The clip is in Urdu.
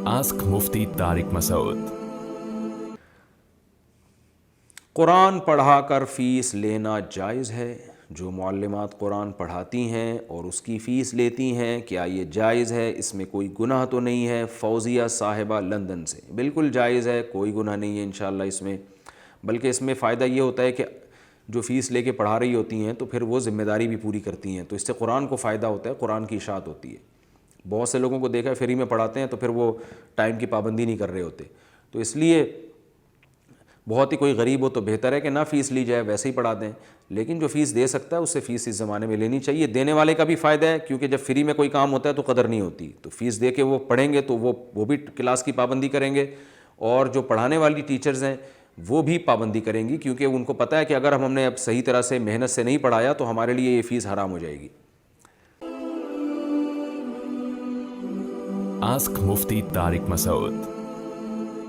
آسک مفتی طارق مسعود۔ قرآن پڑھا کر فیس لینا جائز ہے؟ جو معلمات قرآن پڑھاتی ہیں اور اس کی فیس لیتی ہیں، کیا یہ جائز ہے؟ اس میں کوئی گناہ تو نہیں ہے؟ فوزیہ صاحبہ لندن سے۔ بالکل جائز ہے، کوئی گناہ نہیں ہے انشاءاللہ اس میں، بلکہ اس میں فائدہ یہ ہوتا ہے کہ جو فیس لے کے پڑھا رہی ہوتی ہیں تو پھر وہ ذمہ داری بھی پوری کرتی ہیں، تو اس سے قرآن کو فائدہ ہوتا ہے، قرآن کی اشاعت ہوتی ہے۔ بہت سے لوگوں کو دیکھا ہے فری میں پڑھاتے ہیں تو پھر وہ ٹائم کی پابندی نہیں کر رہے ہوتے، تو اس لیے بہت ہی کوئی غریب ہو تو بہتر ہے کہ نہ فیس لی جائے، ویسے ہی پڑھا دیں، لیکن جو فیس دے سکتا ہے اس سے فیس اس زمانے میں لینی چاہیے۔ دینے والے کا بھی فائدہ ہے، کیونکہ جب فری میں کوئی کام ہوتا ہے تو قدر نہیں ہوتی، تو فیس دے کے وہ پڑھیں گے تو وہ بھی کلاس کی پابندی کریں گے، اور جو پڑھانے والی ٹیچرز ہیں وہ بھی پابندی کریں گی، کیونکہ ان کو پتہ ہے کہ اگر ہم نے اب صحیح طرح سے محنت سے نہیں پڑھایا تو ہمارے لیے یہ فیس حرام ہو جائے گی۔ آسک مفتی طارق مسعود۔